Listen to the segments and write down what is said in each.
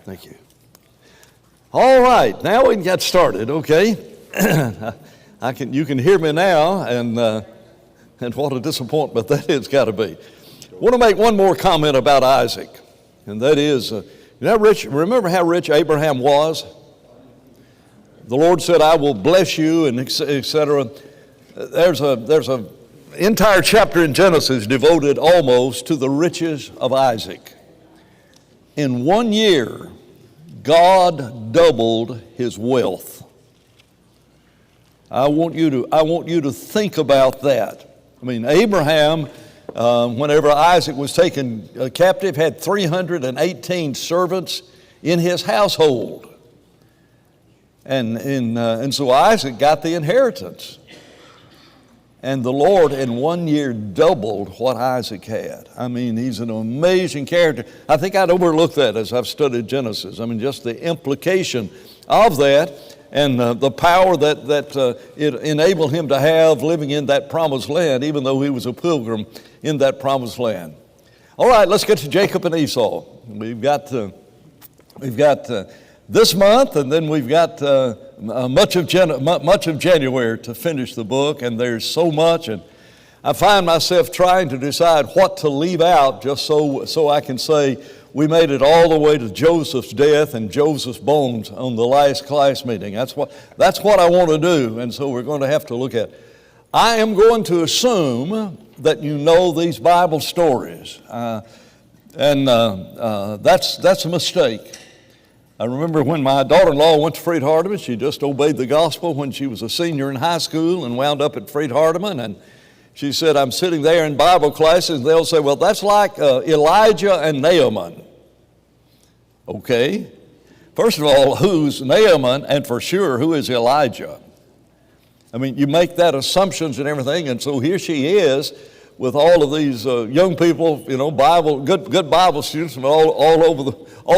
Thank you. All right, now we can get started, okay? You can hear me now, and what a disappointment that has got to be. I want to make one more comment about Isaac, and that is, remember how rich Abraham was? The Lord said, I will bless you, and etc. There's a entire chapter in Genesis devoted almost to the riches of Isaac. In 1 year, God doubled his wealth. I want you to think about that. I mean, Abraham, whenever Isaac was taken captive, had 318 servants in his household. And so Isaac got the inheritance. And the Lord in 1 year doubled what Isaac had. I mean, he's an amazing character. I think I'd overlooked that as I've studied Genesis. I mean, just the implication of that and the power that it enabled him to have living in that promised land, even though he was a pilgrim in that promised land. All right, let's get to Jacob and Esau. We've got this month, and then we've got much of January to finish the book, and there's so much, and I find myself trying to decide what to leave out just so I can say we made it all the way to Joseph's death and Joseph's bones on the last class meeting. That's what I want to do, and so we're going to have to look at it. I am going to assume that you know these Bible stories, and that's a mistake. I remember when my daughter-in-law went to Freed-Hardeman, she just obeyed the gospel when she was a senior in high school and wound up at Freed-Hardeman. And she said, I'm sitting there in Bible classes, and they'll say, well, that's like Elijah and Naaman. Okay. First of all, who's Naaman, and for sure, who is Elijah? I mean, you make that assumptions and everything, and so here she is with all of these young people, good Bible students from all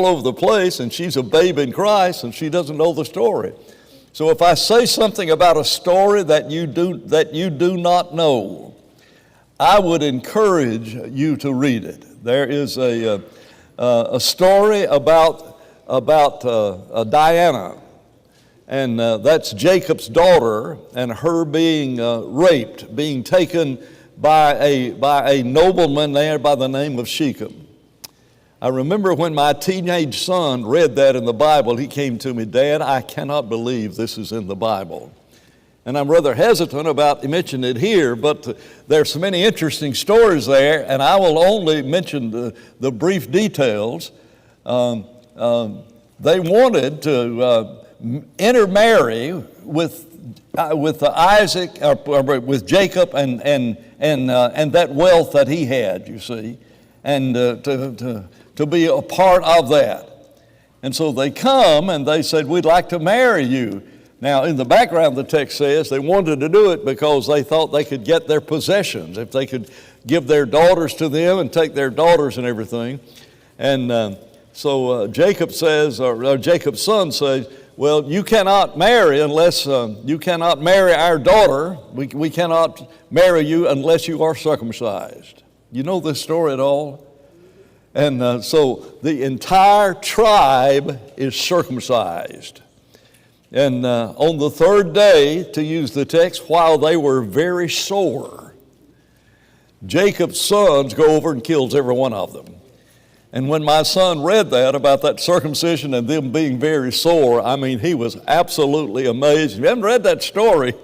over the place, and she's a babe in Christ, and she doesn't know the story. So if I say something about a story that you do not know, I would encourage you to read it. There is a story about Diana, and that's Jacob's daughter, and her being raped, being taken by a nobleman there by the name of Shechem. I remember when my teenage son read that in the Bible, he came to me, Dad, I cannot believe this is in the Bible. And I'm rather hesitant about mentioning it here, but there's so many interesting stories there, and I will only mention the brief details. They wanted to intermarry with Isaac, or with Jacob, and that wealth that he had, you see, and to be a part of that. And so they come and they said, we'd like to marry you. Now, in the background, the text says they wanted to do it because they thought they could get their possessions, if they could give their daughters to them and take their daughters and everything. And so Jacob says, or Jacob's son says, well, you cannot marry unless you cannot marry our daughter. We cannot marry you unless you are circumcised. You know this story at all? And so the entire tribe is circumcised. And on the third day, to use the text, while they were very sore, Jacob's sons go over and kills every one of them. And when my son read that about that circumcision and them being very sore, I mean, he was absolutely amazed. If you haven't read that story,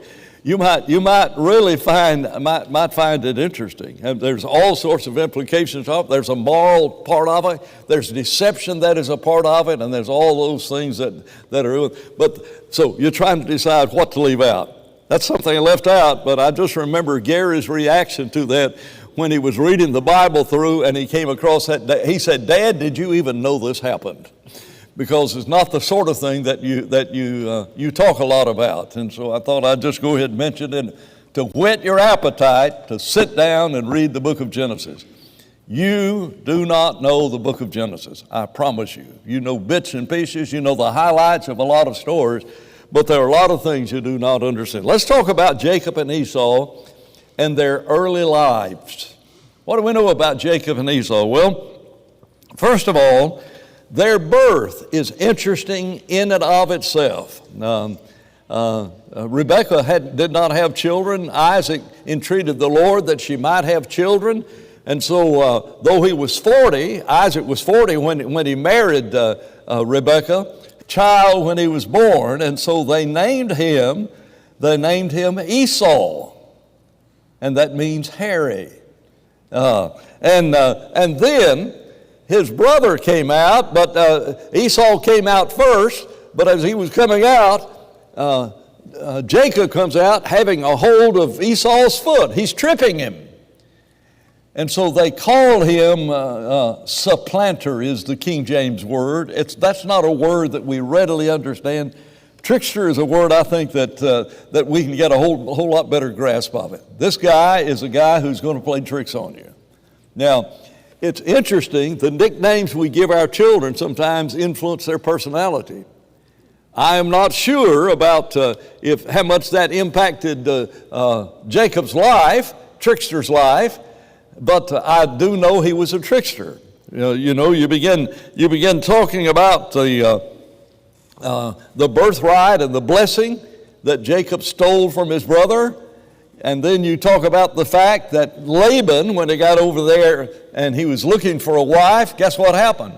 you might really find it interesting. And there's all sorts of implications of it. There's a moral part of it. There's deception that is a part of it, and there's all those things that are. But so you're trying to decide what to leave out. That's something I left out, but I just remember Gary's reaction to that when he was reading the Bible through, and he came across that. He said, "Dad, did you even know this happened?" Because it's not the sort of thing that you talk a lot about. And so I thought I'd just go ahead and mention it to whet your appetite to sit down and read the book of Genesis. You do not know the book of Genesis, I promise you. You know bits and pieces, you know the highlights of a lot of stories, but there are a lot of things you do not understand. Let's talk about Jacob and Esau and their early lives. What do we know about Jacob and Esau? Well, first of all, their birth is interesting in and of itself. Rebekah did not have children. Isaac entreated the Lord that she might have children. And so though he was 40, Isaac was 40 when he married Rebekah, child when he was born. And so they named him Esau. And that means hairy. And then his brother came out, but Esau came out first. But as he was coming out, Jacob comes out having a hold of Esau's foot. He's tripping him. And so they call him supplanter is the King James word. That's not a word that we readily understand. Trickster is a word I think that we can get a whole lot better grasp of it. This guy is a guy who's going to play tricks on you. Now, it's interesting, the nicknames we give our children sometimes influence their personality. I am not sure about how much that impacted Jacob's life, trickster's life, but I do know he was a trickster. You begin talking about the birthright and the blessing that Jacob stole from his brother, and then you talk about the fact that Laban, when he got over there and he was looking for a wife, guess what happened?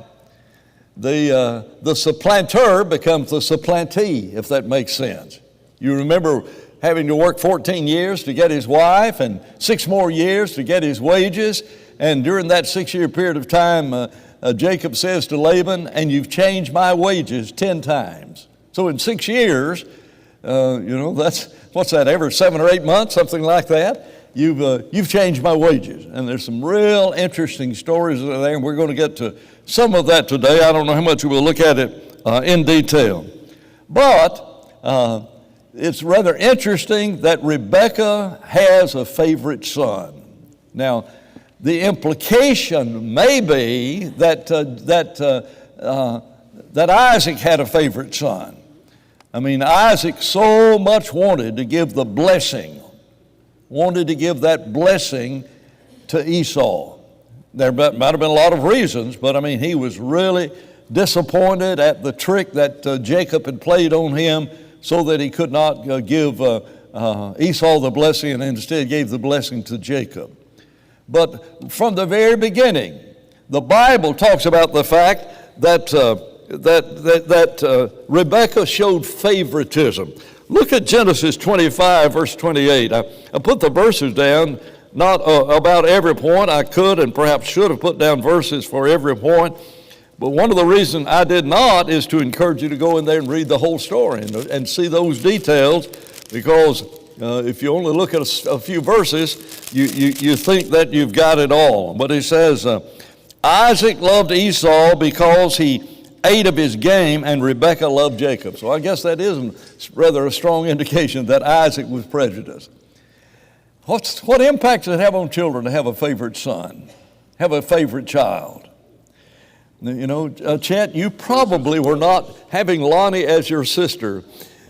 The supplanter becomes the supplantee, if that makes sense. You remember having to work 14 years to get his wife and 6 more years to get his wages. And during that 6-year period of time, Jacob says to Laban, and you've changed my wages 10 times. So in 6 years, what's that, every 7 or 8 months, something like that, you've changed my wages. And there's some real interesting stories there, and we're going to get to some of that today. I don't know how much we'll look at it in detail. But it's rather interesting that Rebekah has a favorite son. Now, the implication may be that Isaac had a favorite son. I mean, Isaac so much wanted to give the blessing, wanted to give that blessing to Esau. There might have been a lot of reasons, but I mean, he was really disappointed at the trick that Jacob had played on him so that he could not give Esau the blessing and instead gave the blessing to Jacob. But from the very beginning, the Bible talks about the fact that Rebekah showed favoritism. Look at Genesis 25, verse 28. I put the verses down, not about every point. I could and perhaps should have put down verses for every point. But one of the reasons I did not is to encourage you to go in there and read the whole story and see those details, because if you only look at a few verses, you think that you've got it all. But it says, Isaac loved Esau because he ate of his game, and Rebekah loved Jacob. So I guess that is rather a strong indication that Isaac was prejudiced. What impact does it have on children to have a favorite son, have a favorite child? You know, Chet, you probably were not, having Lonnie as your sister,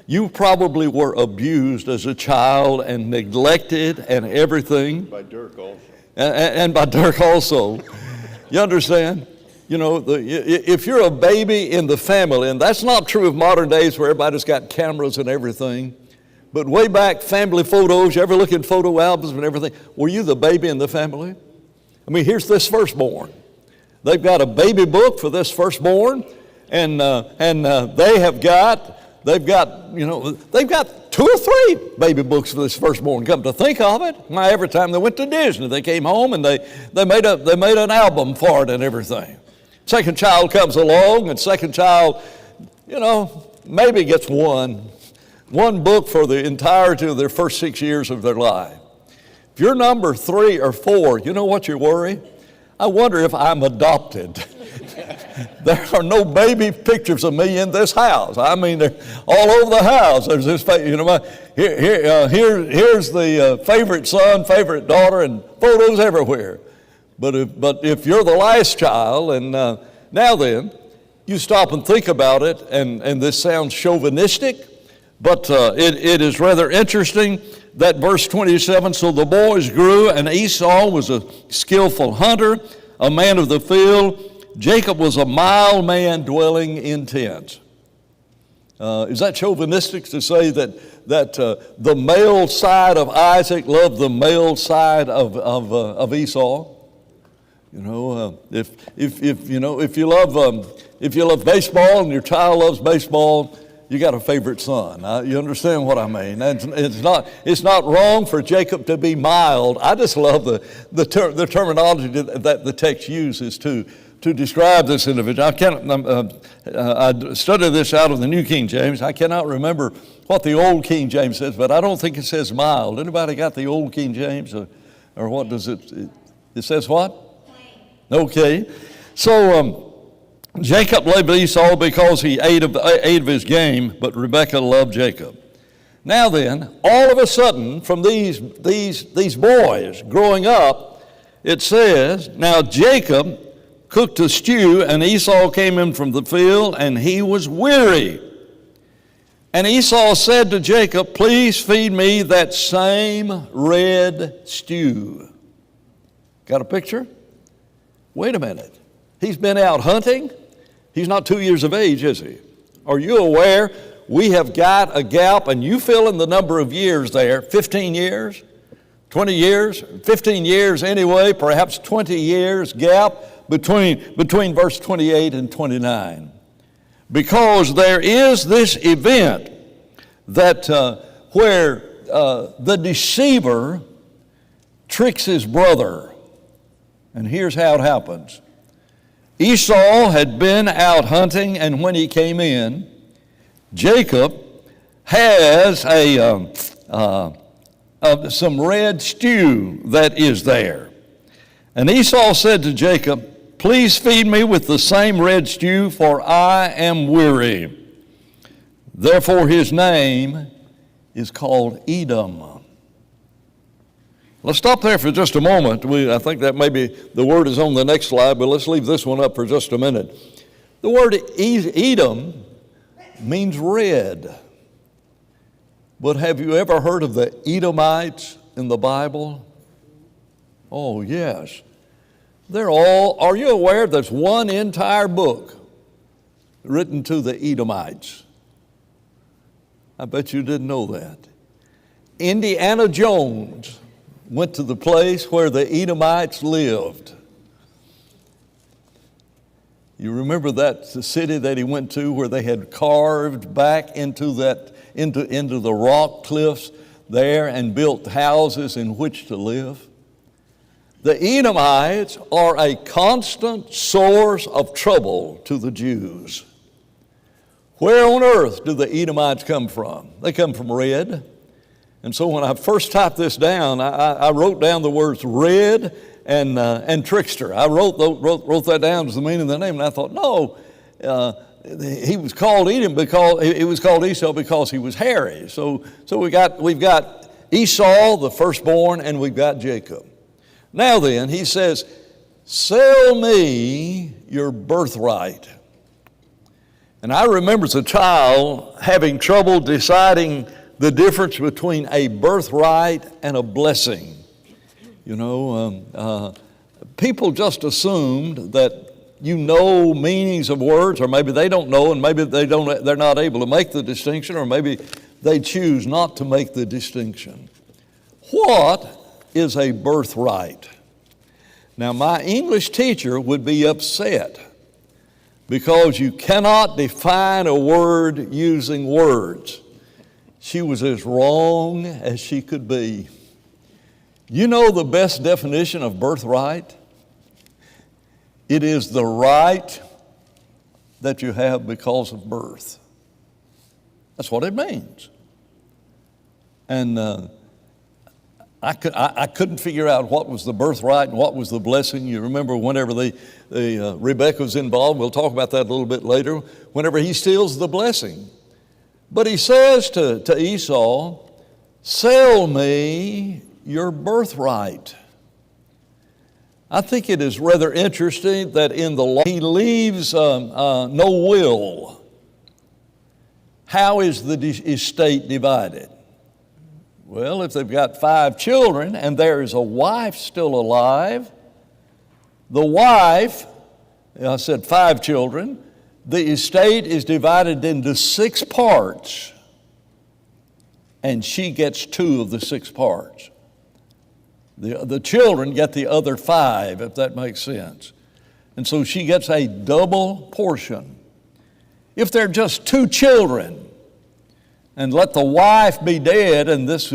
you probably were abused as a child and neglected and everything. By Dirk also. And by Dirk also. You understand? You know, if you're a baby in the family, and that's not true of modern days where everybody's got cameras and everything, but way back, family photos, you ever look in photo albums and everything, were you the baby in the family? I mean, here's this firstborn. They've got a baby book for this firstborn, and they've got 2 or 3 baby books for this firstborn. Come to think of it, why, every time they went to Disney, they came home and they made an album for it and everything. Second child comes along, and second child, maybe gets one book for the entirety of their first 6 years of their life. If you're number 3 or 4, you know what you worry? I wonder if I'm adopted. There are no baby pictures of me in this house. I mean, they're all over the house. There's this, here's the favorite son, favorite daughter, and photos everywhere. But if you're the last child, and now then, you stop and think about it, and this sounds chauvinistic, but it is rather interesting that verse 27, so the boys grew, and Esau was a skillful hunter, a man of the field, Jacob was a mild man dwelling in tents. Is that chauvinistic to say that the male side of Isaac loved the male side of Esau? You know, if you love baseball and your child loves baseball, you got a favorite son. You understand what I mean? It's not wrong for Jacob to be mild. I just love the terminology that the text uses to describe this individual. I studied this out of the New King James. I cannot remember what the Old King James says, but I don't think it says mild. Anybody got the Old King James, or what does it? It says what? Okay, so Jacob loved Esau because he ate of his game, but Rebekah loved Jacob. Now then, all of a sudden, from these boys growing up, it says, now Jacob cooked a stew, and Esau came in from the field, and he was weary. And Esau said to Jacob, please feed me that same red stew. Got a picture? Wait a minute. He's been out hunting. He's not 2 years of age, is he? Are you aware we have got a gap, and you fill in the number of years there, 15 years, 20 years, 15 years anyway, perhaps 20 years gap between verse 28 and 29. Because there is this event that where the deceiver tricks his brother. And here's how it happens. Esau had been out hunting, and when he came in, Jacob has some red stew that is there. And Esau said to Jacob, please feed me with the same red stew, for I am weary. Therefore his name is called Edom. Let's stop there for just a moment. I think that maybe the word is on the next slide, but let's leave this one up for just a minute. The word Edom means red. But have you ever heard of the Edomites in the Bible? Oh, yes. Are you aware there's one entire book written to the Edomites? I bet you didn't know that. Indiana Jones went to the place where the Edomites lived. You remember that city that he went to where they had carved back into the rock cliffs there and built houses in which to live? The Edomites are a constant source of trouble to the Jews. Where on earth do the Edomites come from? They come from red. And so when I first typed this down, I wrote down the words red and trickster. I wrote that down as the meaning of the name, and I thought, no, he was called Edom because it was called Esau because he was hairy. So we've got Esau, the firstborn, and we've got Jacob. Now then, he says, sell me your birthright. And I remember as a child having trouble deciding the difference between a birthright and a blessing. You know, people just assumed that you know meanings of words, or maybe they don't know, and maybe they're not able to make the distinction, or maybe they choose not to make the distinction. What is a birthright? Now, my English teacher would be upset because you cannot define a word using words. She was as wrong as she could be. You know the best definition of birthright? It is the right that you have because of birth. That's what it means. And I couldn't figure out what was the birthright and what was the blessing. You remember whenever Rebekah was involved, we'll talk about that a little bit later, whenever he steals the blessing. But he says to Esau, sell me your birthright. I think it is rather interesting that in the law he leaves no will. How is the estate divided? Well, if they've got 5 children and there is a wife still alive, the wife I said 5 children. The estate is divided into 6 parts, and she gets 2 of the 6 parts. The children get the other 5, if that makes sense. And so she gets a double portion. If there are just 2 children, and let the wife be dead, and this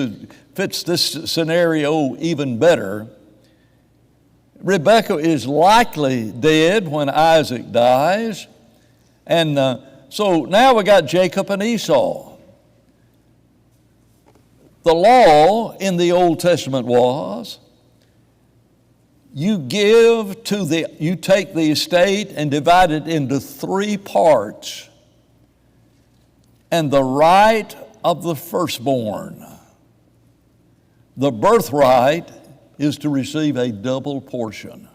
fits this scenario even better, Rebekah is likely dead when Isaac dies. And so now we got Jacob and Esau. The law in the Old Testament was you take the estate and divide it into 3 parts. And the right of the firstborn, the birthright, is to receive a double portion.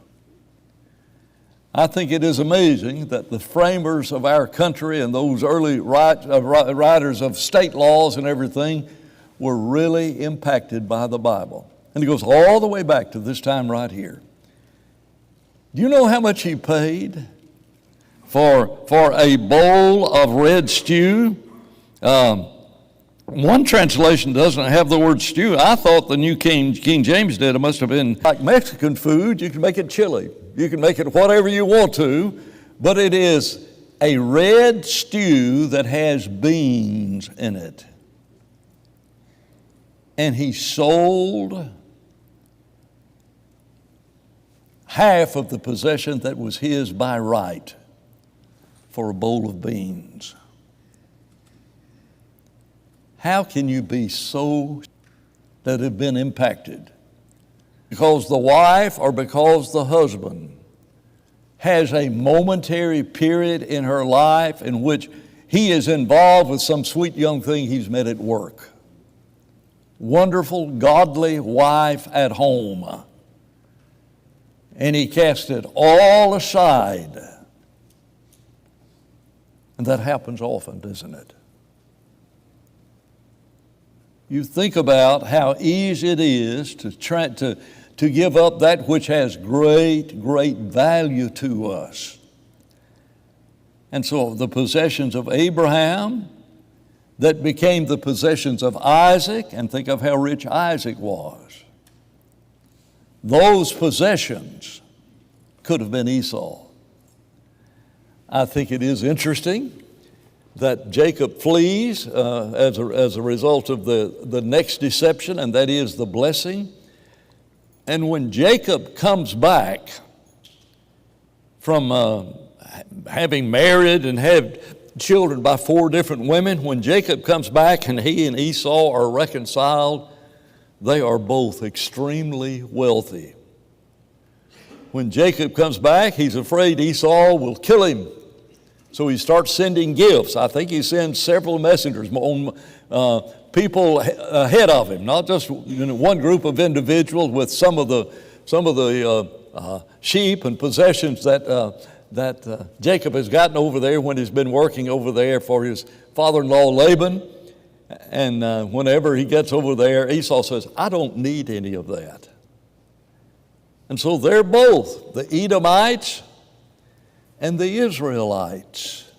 I think it is amazing that the framers of our country and those early writers of state laws and everything were really impacted by the Bible. And it goes all the way back to this time right here. Do you know how much he paid for a bowl of red stew? One translation doesn't have the word stew. I thought the New King James did. It must have been like Mexican food. You can make it chili. You can make it whatever you want to, but it is a red stew that has beans in it. And he sold half of the possession that was his by right for a bowl of beans. How can you be so that have been impacted? Because the wife or because the husband has a momentary period in her life in which he is involved with some sweet young thing he's met at work. Wonderful, godly wife at home. And he cast it all aside. And that happens often, doesn't it? You think about how easy it is to give up that which has great, great value to us. And so the possessions of Abraham that became the possessions of Isaac, and think of how rich Isaac was. Those possessions could have been Esau. I think it is interesting that Jacob flees as a result of the next deception, and that is the blessing. And when Jacob comes back from having married and had children by 4 different women, when Jacob comes back and he and Esau are reconciled, they are both extremely wealthy. When Jacob comes back, he's afraid Esau will kill him. So he starts sending gifts. I think he sends several messengers on people ahead of him, not just one group of individuals with some of the sheep and possessions that Jacob has gotten over there when he's been working over there for his father-in-law Laban. And whenever he gets over there, Esau says, I don't need any of that. And so they're both the Edomites and the Israelites.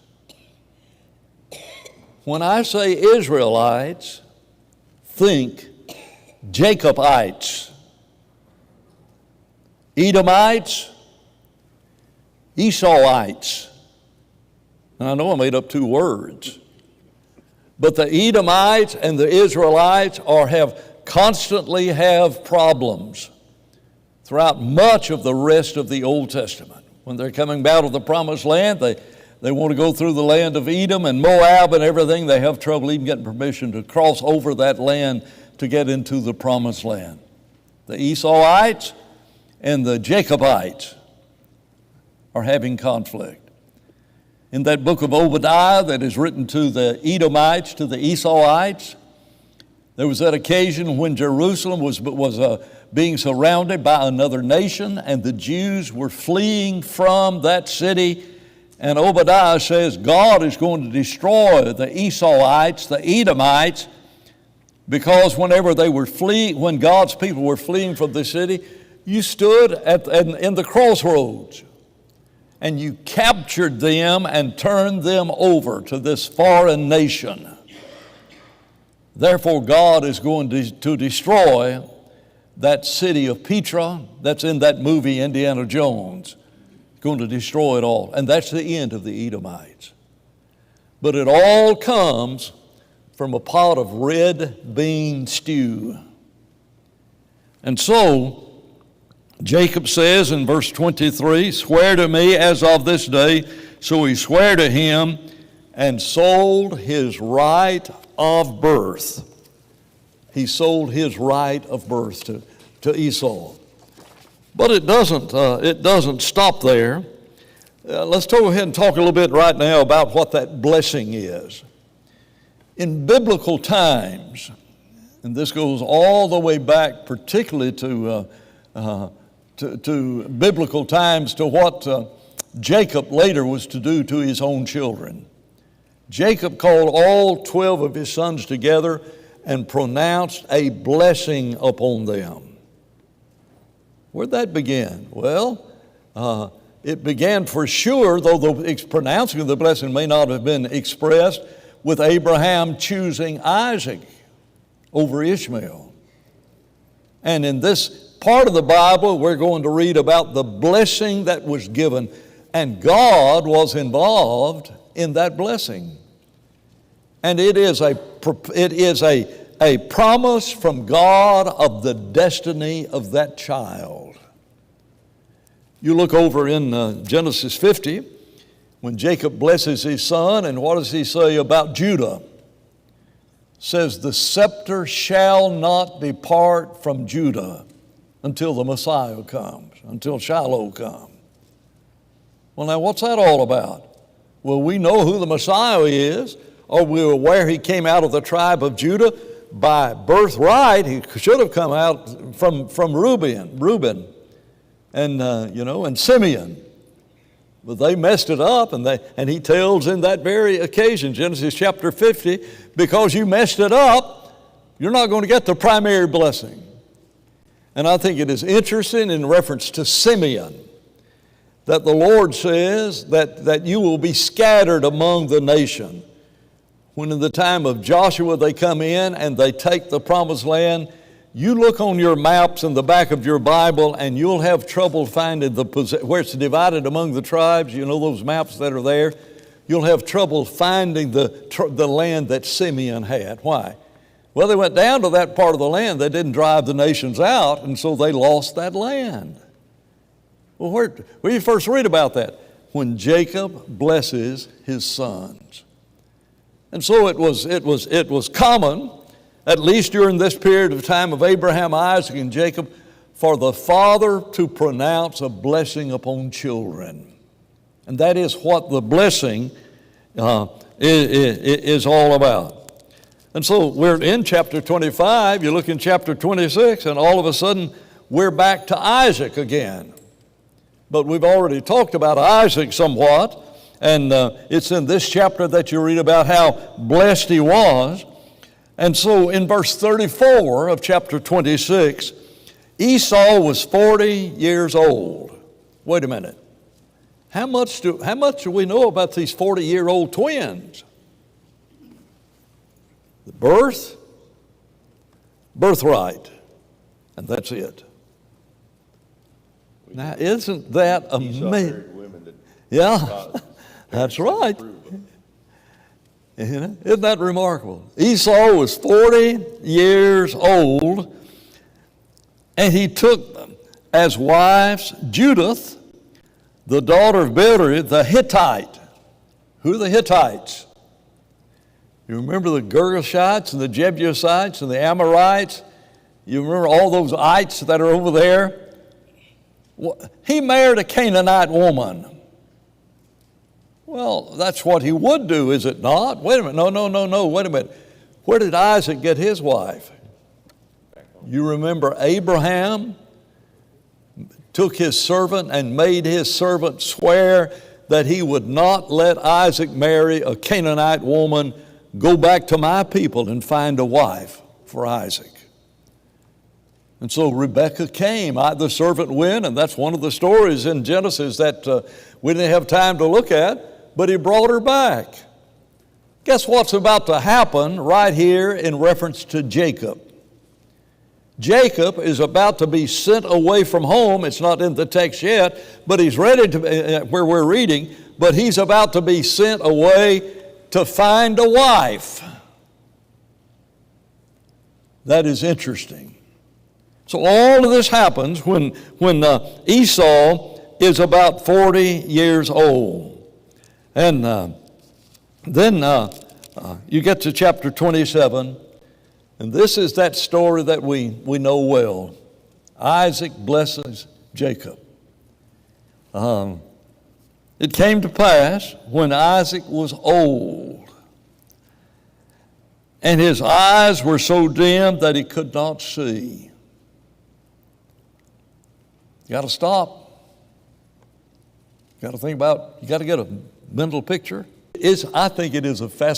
When I say Israelites, think Jacobites. Edomites, Esauites. And I know I made up 2 words. But the Edomites and the Israelites constantly have problems throughout much of the rest of the Old Testament. When they're coming out of the promised land, they want to go through the land of Edom and Moab and everything. They have trouble even getting permission to cross over that land to get into the promised land. The Esauites and the Jacobites are having conflict. In that book of Obadiah that is written to the Edomites, to the Esauites, there was that occasion when Jerusalem was being surrounded by another nation, and the Jews were fleeing from that city. And Obadiah says God is going to destroy the Esauites, the Edomites, because whenever they were fleeing, when God's people were fleeing from the city, you stood in the crossroads. and you captured them and turned them over to this foreign nation. Therefore, God is going to destroy that city of Petra that's in that movie Indiana Jones. He's going to destroy it all. And that's the end of the Edomites. But it all comes from a pot of red bean stew. And so, Jacob says in verse 23, "Swear to me as of this day." So he swore to him and sold his right of birth. He sold his right of birth to Esau. But it doesn't stop there. Let's go ahead and talk a little bit right now about what that blessing is. In biblical times, and this goes all the way back particularly to biblical times, to what Jacob later was to do to his own children. Jacob called all 12 of his sons together and pronounced a blessing upon them. Where'd that begin? Well, it began for sure, though the pronouncing of the blessing may not have been expressed, with Abraham choosing Isaac over Ishmael. And in this part of the Bible, we're going to read about the blessing that was given, and God was involved in that blessing. And it is a promise from God of the destiny of that child. You look over in Genesis 50, when Jacob blesses his son, and what does he say about Judah? Says, "The scepter shall not depart from Judah until the Messiah comes, until Shiloh comes." Well, now what's that all about? Well, we know who the Messiah is, or we're aware he came out of the tribe of Judah. By birthright, he should have come out from Reuben, and Simeon. But they messed it up, and he tells in that very occasion, Genesis chapter 50, because you messed it up, you're not going to get the primary blessing. And I think it is interesting in reference to Simeon that the Lord says that you will be scattered among the nation. When in the time of Joshua they come in and they take the promised land, you look on your maps in the back of your Bible and you'll have trouble finding where it's divided among the tribes. You know those maps that are there? You'll have trouble finding the land that Simeon had. Why? Well, they went down to that part of the land. They didn't drive the nations out, and so they lost that land. Well, where do you first read about that? When Jacob blesses his sons. And so it was common, at least during this period of time of Abraham, Isaac, and Jacob, for the father to pronounce a blessing upon children. And that is what the blessing is all about. And so we're in chapter 25, you look in chapter 26, and all of a sudden we're back to Isaac again. But we've already talked about Isaac somewhat, and it's in this chapter that you read about how blessed he was. And so in verse 34 of chapter 26, Esau was 40 years old. Wait a minute. How much do we know about these 40-year-old twins? The birthright, and that's it. Now, isn't that amazing? Yeah, that's right. Isn't that remarkable? Esau was 40 years old, and he took as wives Judith, the daughter of Beeri, the Hittite. Who are the Hittites? You remember the Girgashites and the Jebusites and the Amorites? You remember all those ites that are over there? Well, he married a Canaanite woman. Well, that's what he would do, is it not? Wait a minute. No, wait a minute. Where did Isaac get his wife? You remember Abraham took his servant and made his servant swear that he would not let Isaac marry a Canaanite woman. Go back to my people and find a wife for Isaac. And so Rebekah came. The servant went, and that's one of the stories in Genesis that we didn't have time to look at, but he brought her back. Guess what's about to happen right here in reference to Jacob? Jacob is about to be sent away from home. It's not in the text yet, but he's ready to, where we're reading, but he's about to be sent away to find a wife. That is interesting. So all of this happens when Esau is about 40 years old. And then you get to chapter 27, and this is that story that we know well. Isaac blesses Jacob. It came to pass when Isaac was old, and his eyes were so dim that he could not see. You got to stop. You got to think about, you got to get a mental picture. I think it is a fascinating